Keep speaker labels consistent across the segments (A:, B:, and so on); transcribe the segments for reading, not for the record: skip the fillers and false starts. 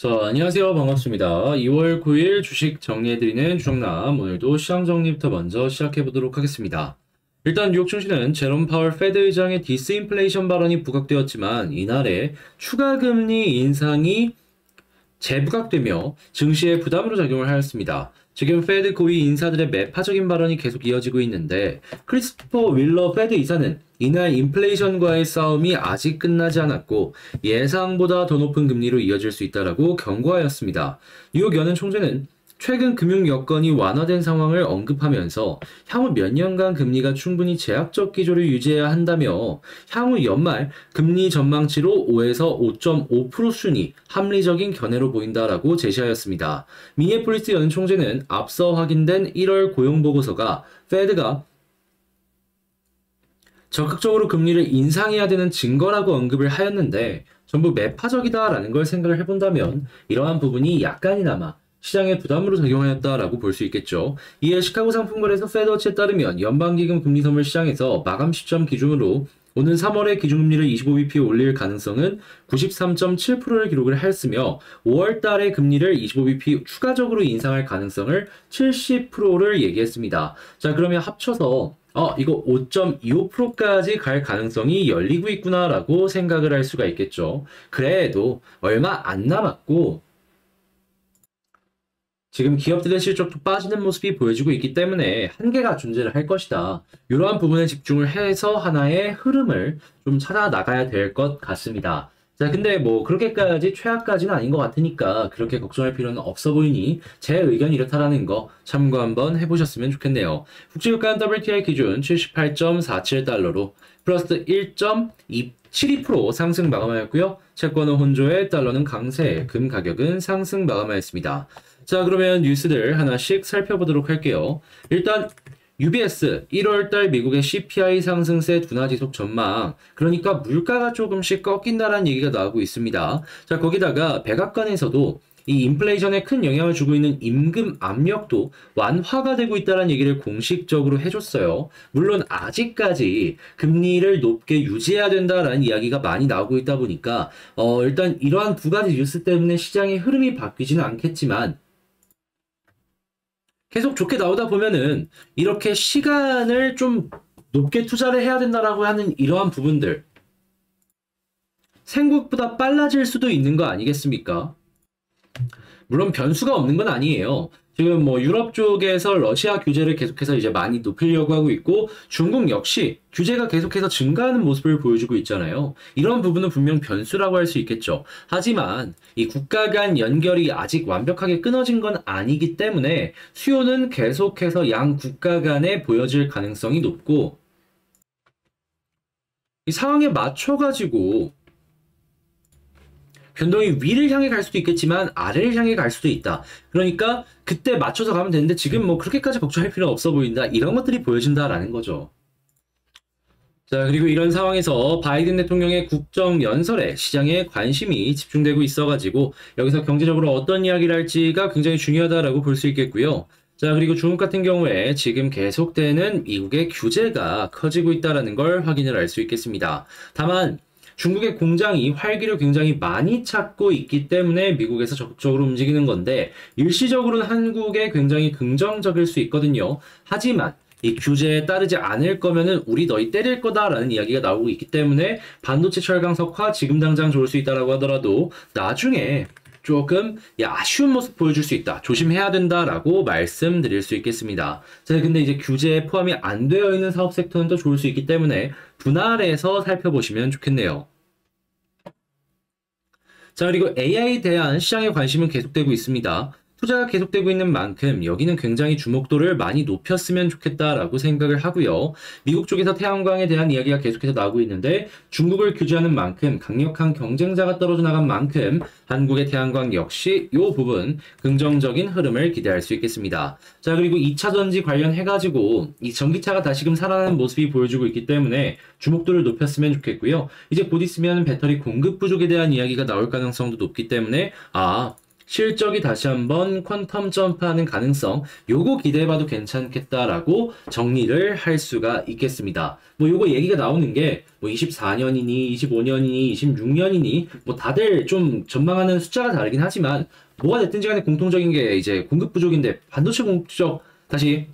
A: 자, 안녕하세요. 반갑습니다. 2월 9일 주식 정리해드리는 주정남. 오늘도 시장 정리부터 먼저 시작해보도록 하겠습니다. 일단 뉴욕 증시는 제롬 파월 페드 의장의 디스인플레이션 발언이 부각되었지만 이날에 추가 금리 인상이 재부각되며 증시에 부담으로 작용을 하였습니다. 지금 페드 고위 인사들의 매파적인 발언이 계속 이어지고 있는데 크리스토퍼 윌러 페드 이사는 이날 인플레이션과의 싸움이 아직 끝나지 않았고 예상보다 더 높은 금리로 이어질 수 있다라고 경고하였습니다. 뉴욕 연은 총재는 최근 금융 여건이 완화된 상황을 언급하면서 향후 몇 년간 금리가 충분히 제약적 기조를 유지해야 한다며 향후 연말 금리 전망치로 5에서 5.5% 수준이 합리적인 견해로 보인다라고 제시하였습니다. 미니애폴리스 연 총재는 앞서 확인된 1월 고용보고서가 페드가 적극적으로 금리를 인상해야 되는 증거라고 언급을 하였는데 전부 매파적이다라는 걸 생각을 해본다면 이러한 부분이 약간이나마 시장에 부담으로 작용하였다라고 볼 수 있겠죠. 이에 시카고 상품거래소 페드워치에 따르면 연방기금 금리 선물 시장에서 마감 시점 기준으로 오는 3월에 기준금리를 25bp 올릴 가능성은 93.7%를 기록을 하였으며 5월 달에 금리를 25bp 추가적으로 인상할 가능성을 70%를 얘기했습니다. 자, 그러면 합쳐서 이거 5.25%까지 갈 가능성이 열리고 있구나라고 생각을 할 수가 있겠죠. 그래도 얼마 안 남았고 지금 기업들의 실적도 빠지는 모습이 보여지고 있기 때문에 한계가 존재를 할 것이다. 이러한 부분에 집중을 해서 하나의 흐름을 좀 찾아 나가야 될 것 같습니다. 자, 근데 뭐 그렇게까지 최악까지는 아닌 것 같으니까 그렇게 걱정할 필요는 없어 보이니 제 의견이 이렇다라는 거 참고 한번 해보셨으면 좋겠네요. 국제유가 WTI 기준 78.47달러로 플러스 1.72% 상승 마감하였고요. 채권은 혼조에 달러는 강세, 금 가격은 상승 마감하였습니다. 자, 그러면 뉴스들 하나씩 살펴보도록 할게요. 일단 UBS 1월달 미국의 CPI 상승세 둔화 지속 전망, 그러니까 물가가 조금씩 꺾인다라는 얘기가 나오고 있습니다. 자, 거기다가 백악관에서도 이 인플레이션에 큰 영향을 주고 있는 임금 압력도 완화가 되고 있다는 얘기를 공식적으로 해줬어요. 물론 아직까지 금리를 높게 유지해야 된다라는 이야기가 많이 나오고 있다 보니까 일단 이러한 두 가지 뉴스 때문에 시장의 흐름이 바뀌지는 않겠지만 계속 좋게 나오다 보면은 이렇게 시간을 좀 높게 투자를 해야 된다라고 하는 이러한 부분들 생각보다 빨라질 수도 있는 거 아니겠습니까? 물론 변수가 없는 건 아니에요. 지금 뭐 유럽 쪽에서 러시아 규제를 계속해서 이제 많이 높이려고 하고 있고 중국 역시 규제가 계속해서 증가하는 모습을 보여주고 있잖아요. 이런 부분은 분명 변수라고 할 수 있겠죠. 하지만 이 국가 간 연결이 아직 완벽하게 끊어진 건 아니기 때문에 수요는 계속해서 양 국가 간에 보여질 가능성이 높고 이 상황에 맞춰가지고 변동이 위를 향해 갈 수도 있겠지만 아래를 향해 갈 수도 있다. 그러니까 그때 맞춰서 가면 되는데 지금 뭐 그렇게까지 걱정할 필요 없어 보인다. 이런 것들이 보여진다라는 거죠. 자, 그리고 이런 상황에서 바이든 대통령의 국정연설에 시장에 관심이 집중되고 있어가지고 여기서 경제적으로 어떤 이야기를 할지가 굉장히 중요하다라고 볼 수 있겠고요. 자, 그리고 중국 같은 경우에 지금 계속되는 미국의 규제가 커지고 있다는 걸 확인을 할 수 있겠습니다. 다만 중국의 공장이 활기를 굉장히 많이 찾고 있기 때문에 미국에서 적극적으로 움직이는 건데 일시적으로는 한국에 굉장히 긍정적일 수 있거든요. 하지만 이 규제에 따르지 않을 거면은 우리 너희 때릴 거다라는 이야기가 나오고 있기 때문에 반도체 철강 석화 지금 당장 좋을 수 있다라고 하더라도 나중에 조금 아쉬운 모습 보여줄 수 있다. 조심해야 된다라고 말씀드릴 수 있겠습니다. 자, 근데 이제 규제에 포함이 안 되어 있는 사업 섹터는 또 좋을 수 있기 때문에 분할해서 살펴보시면 좋겠네요. 자, 그리고 AI에 대한 시장의 관심은 계속되고 있습니다. 투자가 계속되고 있는 만큼 여기는 굉장히 주목도를 많이 높였으면 좋겠다라고 생각을 하고요. 미국 쪽에서 태양광에 대한 이야기가 계속해서 나오고 있는데 중국을 규제하는 만큼 강력한 경쟁자가 떨어져 나간 만큼 한국의 태양광 역시 이 부분 긍정적인 흐름을 기대할 수 있겠습니다. 자, 그리고 2차 전지 관련해가지고 이 전기차가 다시금 살아나는 모습이 보여주고 있기 때문에 주목도를 높였으면 좋겠고요. 이제 곧 있으면 배터리 공급 부족에 대한 이야기가 나올 가능성도 높기 때문에 실적이 다시 한번 퀀텀 점프하는 가능성, 요거 기대해봐도 괜찮겠다라고 정리를 할 수가 있겠습니다. 뭐 요거 얘기가 나오는 게 뭐 24년이니 25년이니 26년이니 뭐 다들 좀 전망하는 숫자가 다르긴 하지만 뭐가 됐든지 간에 공통적인 게 이제 공급 부족인데 반도체 공급 부족, 다시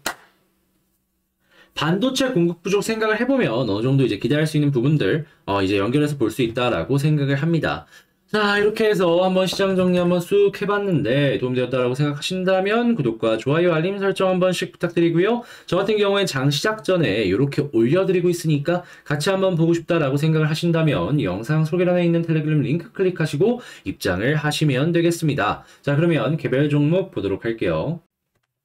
A: 반도체 공급 부족 생각을 해보면 어느 정도 이제 기대할 수 있는 부분들 이제 연결해서 볼 수 있다라고 생각을 합니다. 자, 이렇게 해서 한번 시장 정리 한번 쑥 해봤는데 도움되었다라고 생각하신다면 구독과 좋아요, 알림 설정 한 번씩 부탁드리고요. 저 같은 경우엔 장 시작 전에 이렇게 올려드리고 있으니까 같이 한번 보고 싶다라고 생각을 하신다면 영상 소개란에 있는 텔레그램 링크 클릭하시고 입장을 하시면 되겠습니다. 자, 그러면 개별 종목 보도록 할게요.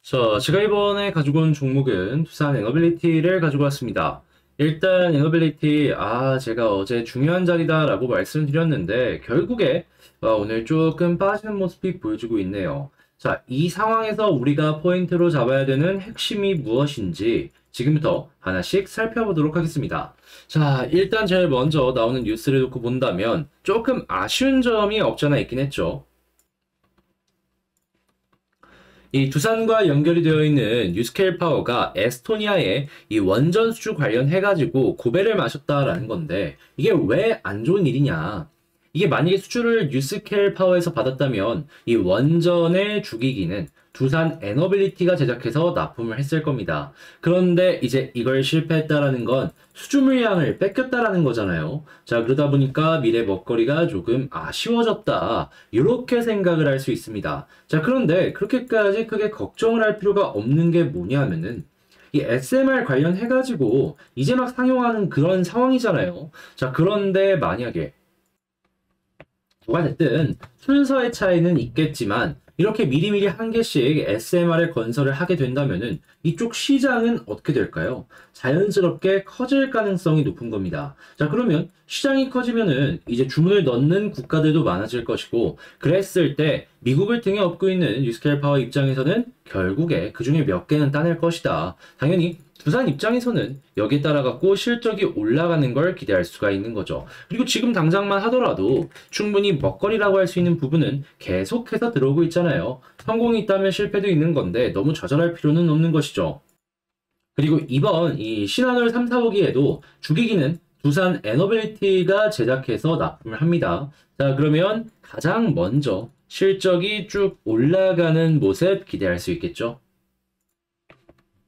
A: 자, 제가 이번에 가지고 온 종목은 두산 에너빌리티를 가지고 왔습니다. 일단 에너빌리티, 제가 어제 중요한 자리다라고 말씀드렸는데 결국에 오늘 조금 빠지는 모습이 보여주고 있네요. 자, 이 상황에서 우리가 포인트로 잡아야 되는 핵심이 무엇인지 지금부터 하나씩 살펴보도록 하겠습니다. 자, 일단 제일 먼저 나오는 뉴스를 놓고 본다면 조금 아쉬운 점이 없잖아 있긴 했죠. 이 두산과 연결이 되어 있는 뉴스케일 파워가 에스토니아의 이 원전 수주 관련해가지고 고배를 마셨다라는 건데 이게 왜 안 좋은 일이냐. 이게 만약에 수주를 뉴스케일 파워에서 받았다면 이 원전의 주기기는 두산 에너빌리티가 제작해서 납품을 했을 겁니다. 그런데 이제 이걸 실패했다라는 건 수주 물량을 뺏겼다라는 거잖아요. 자, 그러다 보니까 미래 먹거리가 조금 아쉬워졌다. 이렇게 생각을 할 수 있습니다. 자, 그런데 그렇게까지 크게 걱정을 할 필요가 없는 게 뭐냐면은 이 SMR 관련해가지고 이제 막 상용하는 그런 상황이잖아요. 자, 그런데 만약에 뭐가 됐든 순서의 차이는 있겠지만 이렇게 미리미리 한 개씩 SMR을 건설을 하게 된다면은 이쪽 시장은 어떻게 될까요? 자연스럽게 커질 가능성이 높은 겁니다. 자, 그러면 시장이 커지면은 이제 주문을 넣는 국가들도 많아질 것이고 그랬을 때 미국을 등에 업고 있는 뉴스케일 파워 입장에서는 결국에 그 중에 몇 개는 따낼 것이다. 당연히 두산 입장에서는 여기에 따라 갖고 실적이 올라가는 걸 기대할 수가 있는 거죠. 그리고 지금 당장만 하더라도 충분히 먹거리라고 할 수 있는 부분은 계속해서 들어오고 있잖아요. 성공이 있다면 실패도 있는 건데 너무 좌절할 필요는 없는 것이죠. 그리고 이번 이 신한울 3, 4호기에도 주기기는 두산 에너빌리티가 제작해서 납품을 합니다. 자, 그러면 가장 먼저 실적이 쭉 올라가는 모습 기대할 수 있겠죠.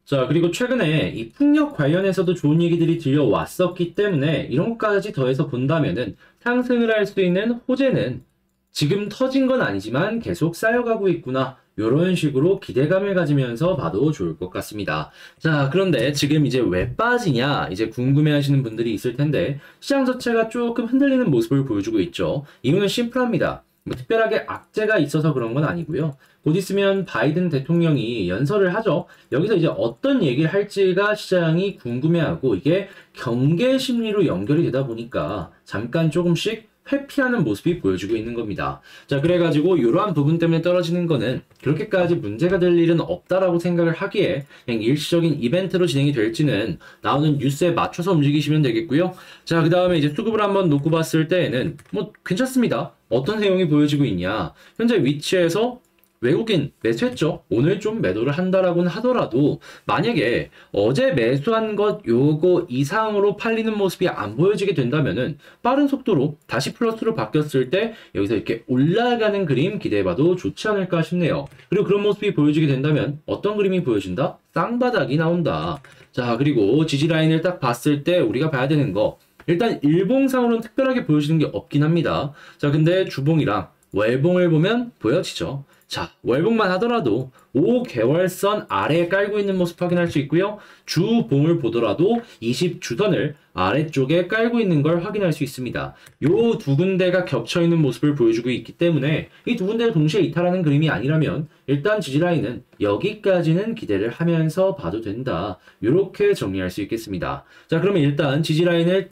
A: 자, 그리고 최근에 이 풍력 관련해서도 좋은 얘기들이 들려왔었기 때문에 이런 것까지 더해서 본다면은 상승을 할 수 있는 호재는 지금 터진 건 아니지만 계속 쌓여가고 있구나. 이런 식으로 기대감을 가지면서 봐도 좋을 것 같습니다. 자, 그런데 지금 이제 왜 빠지냐 이제 궁금해 하시는 분들이 있을 텐데 시장 자체가 조금 흔들리는 모습을 보여주고 있죠. 이유는 심플합니다. 뭐 특별하게 악재가 있어서 그런 건 아니고요. 곧 있으면 바이든 대통령이 연설을 하죠. 여기서 이제 어떤 얘기를 할지가 시장이 궁금해하고 이게 경계 심리로 연결이 되다 보니까 잠깐 조금씩 회피하는 모습이 보여주고 있는 겁니다. 자, 그래가지고 이러한 부분 때문에 떨어지는 거는 그렇게까지 문제가 될 일은 없다라고 생각을 하기에 그냥 일시적인 이벤트로 진행이 될지는 나오는 뉴스에 맞춰서 움직이시면 되겠고요. 자, 그 다음에 이제 수급을 한번 놓고 봤을 때에는 뭐 괜찮습니다. 어떤 내용이 보여지고 있냐. 현재 위치에서 외국인 매수했죠. 오늘 좀 매도를 한다라고는 하더라도 만약에 어제 매수한 것 요거 이상으로 팔리는 모습이 안 보여지게 된다면은 빠른 속도로 다시 플러스로 바뀌었을 때 여기서 이렇게 올라가는 그림 기대해봐도 좋지 않을까 싶네요. 그리고 그런 모습이 보여지게 된다면 어떤 그림이 보여진다? 쌍바닥이 나온다. 자, 그리고 지지 라인을 딱 봤을 때 우리가 봐야 되는 거 일단 일봉상으로는 특별하게 보여지는 게 없긴 합니다. 자, 근데 주봉이랑 월봉을 보면 보여지죠. 자, 월봉만 하더라도 5개월선 아래에 깔고 있는 모습 확인할 수 있고요. 주봉을 보더라도 20주선을 아래쪽에 깔고 있는 걸 확인할 수 있습니다. 요 두 군데가 겹쳐 있는 모습을 보여주고 있기 때문에 이 두 군데를 동시에 이탈하는 그림이 아니라면 일단 지지라인은 여기까지는 기대를 하면서 봐도 된다. 이렇게 정리할 수 있겠습니다. 자, 그러면 일단 지지라인을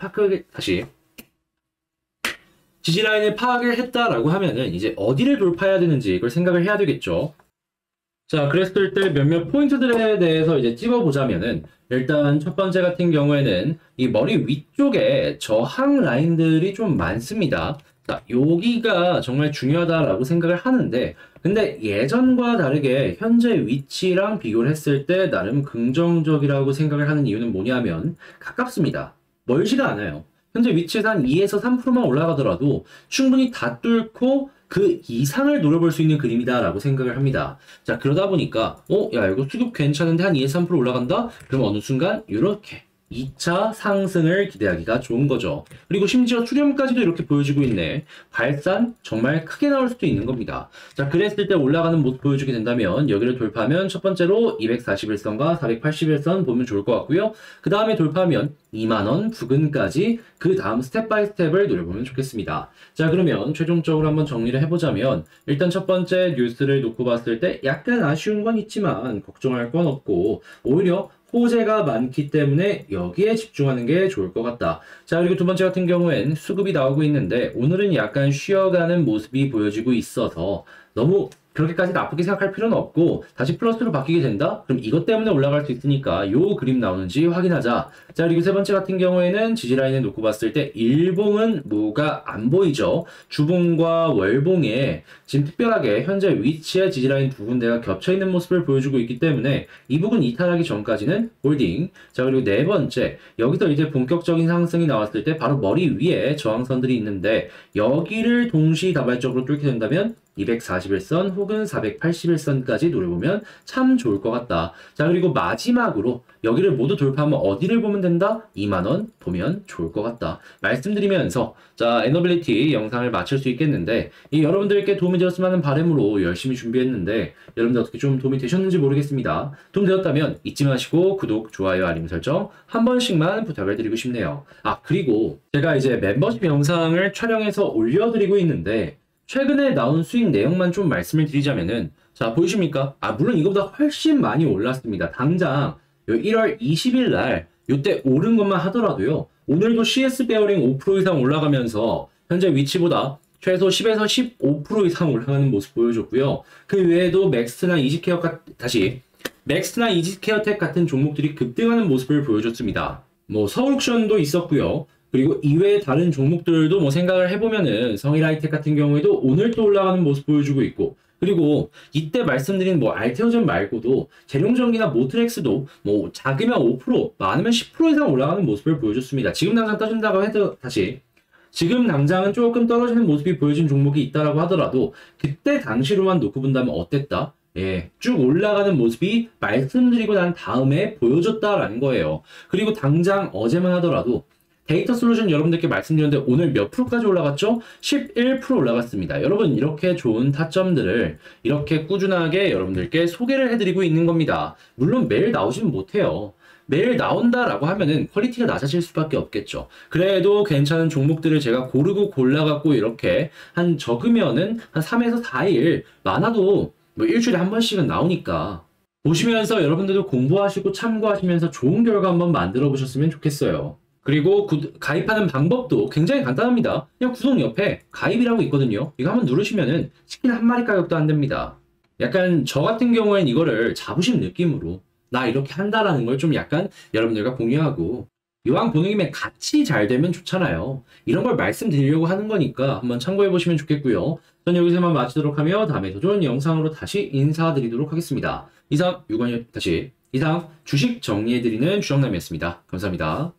A: 지지라인을 파악을 했다라고 하면은 이제 어디를 돌파해야 되는지 이걸 생각을 해야 되겠죠. 자, 그랬을 때 몇몇 포인트들에 대해서 이제 찝어보자면은 일단 첫 번째 같은 경우에는 이 머리 위쪽에 저항 라인들이 좀 많습니다. 자, 여기가 정말 중요하다라고 생각을 하는데, 근데 예전과 다르게 현재 위치랑 비교를 했을 때 나름 긍정적이라고 생각을 하는 이유는 뭐냐면 가깝습니다. 멀지가 않아요. 현재 위치에서 한 2에서 3%만 올라가더라도 충분히 다 뚫고 그 이상을 노려볼 수 있는 그림이다라고 생각을 합니다. 자, 그러다 보니까 야, 이거 수급 괜찮은데 한 2에서 3% 올라간다? 그럼 어느 순간 이렇게 2차 상승을 기대하기가 좋은 거죠. 그리고 심지어 수렴까지도 이렇게 보여주고 있네. 발산 정말 크게 나올 수도 있는 겁니다. 자, 그랬을 때 올라가는 모습 보여주게 된다면 여기를 돌파하면 첫 번째로 241선과 481선 보면 좋을 것 같고요. 그 다음에 돌파하면 2만원 부근까지 그 다음 스텝 바이 스텝을 노려보면 좋겠습니다. 자, 그러면 최종적으로 한번 정리를 해보자면 일단 첫 번째 뉴스를 놓고 봤을 때 약간 아쉬운 건 있지만 걱정할 건 없고 오히려 호재가 많기 때문에 여기에 집중하는 게 좋을 것 같다. 자, 그리고 두 번째 같은 경우엔 수급이 나오고 있는데 오늘은 약간 쉬어가는 모습이 보여지고 있어서 너무 그렇게까지 나쁘게 생각할 필요는 없고 다시 플러스로 바뀌게 된다? 그럼 이것 때문에 올라갈 수 있으니까 요 그림 나오는지 확인하자. 자, 그리고 세 번째 같은 경우에는 지지라인을 놓고 봤을 때 일봉은 뭐가 안 보이죠? 주봉과 월봉에 지금 특별하게 현재 위치에 지지라인 두 군데가 겹쳐있는 모습을 보여주고 있기 때문에 이 부분 이탈하기 전까지는 홀딩. 자, 그리고 네 번째, 여기서 이제 본격적인 상승이 나왔을 때 바로 머리 위에 저항선들이 있는데 여기를 동시다발적으로 뚫게 된다면 241선 혹은 481선까지 노려보면 참 좋을 것 같다. 자, 그리고 마지막으로 여기를 모두 돌파하면 어디를 보면 된다? 2만원 보면 좋을 것 같다. 말씀드리면서 자, 에너빌리티 영상을 마칠 수 있겠는데 이 여러분들께 도움이 되었으면 하는 바람으로 열심히 준비했는데 여러분들 어떻게 좀 도움이 되셨는지 모르겠습니다. 도움 되었다면 잊지 마시고 구독, 좋아요, 알림 설정 한 번씩만 부탁을 드리고 싶네요. 아, 그리고 제가 이제 멤버십 영상을 촬영해서 올려드리고 있는데 최근에 나온 수익 내용만 좀 말씀을 드리자면은 자, 보이십니까? 아, 물론 이거보다 훨씬 많이 올랐습니다. 당장 요 1월 20일 날 요때 오른 것만 하더라도요. 오늘도 CS 베어링 5% 이상 올라가면서 현재 위치보다 최소 10에서 15% 이상 올라가는 모습 보여줬고요. 그 외에도 맥스나 이지케어텍 같은 종목들이 급등하는 모습을 보여줬습니다. 뭐 서울옵션도 있었고요. 그리고 이외의 다른 종목들도 뭐 생각을 해보면은 성일하이텍 같은 경우에도 오늘 또 올라가는 모습 보여주고 있고 그리고 이때 말씀드린 뭐 알테오젠 말고도 재룡전기나 모트렉스도 뭐 작으면 5% 많으면 10% 이상 올라가는 모습을 보여줬습니다. 지금 당장 떠준다고 해도 지금 당장은 조금 떨어지는 모습이 보여진 종목이 있다라고 하더라도 그때 당시로만 놓고 본다면 어땠다? 예, 쭉 올라가는 모습이 말씀드리고 난 다음에 보여줬다라는 거예요. 그리고 당장 어제만 하더라도 데이터 솔루션 여러분들께 말씀드렸는데 오늘 몇 프로까지 올라갔죠? 11% 올라갔습니다. 여러분 이렇게 좋은 타점들을 이렇게 꾸준하게 여러분들께 소개를 해드리고 있는 겁니다. 물론 매일 나오지는 못해요. 매일 나온다라고 하면은 퀄리티가 낮아질 수밖에 없겠죠. 그래도 괜찮은 종목들을 제가 고르고 골라갖고 이렇게 한 적으면은 한 3에서 4일 많아도 뭐 일주일에 한 번씩은 나오니까 보시면서 여러분들도 공부하시고 참고하시면서 좋은 결과 한번 만들어 보셨으면 좋겠어요. 그리고 가입하는 방법도 굉장히 간단합니다. 그냥 구독 옆에 가입이라고 있거든요. 이거 한번 누르시면은 치킨 한 마리 가격도 안 됩니다. 약간 저 같은 경우엔 이거를 자부심 느낌으로 나 이렇게 한다라는 걸 좀 약간 여러분들과 공유하고 이왕 보는 김에 같이 잘 되면 좋잖아요. 이런 걸 말씀드리려고 하는 거니까 한번 참고해 보시면 좋겠고요. 전 여기서만 마치도록 하며 다음에 더 좋은 영상으로 다시 인사드리도록 하겠습니다. 이상 주식 정리해드리는 주정남이었습니다. 감사합니다.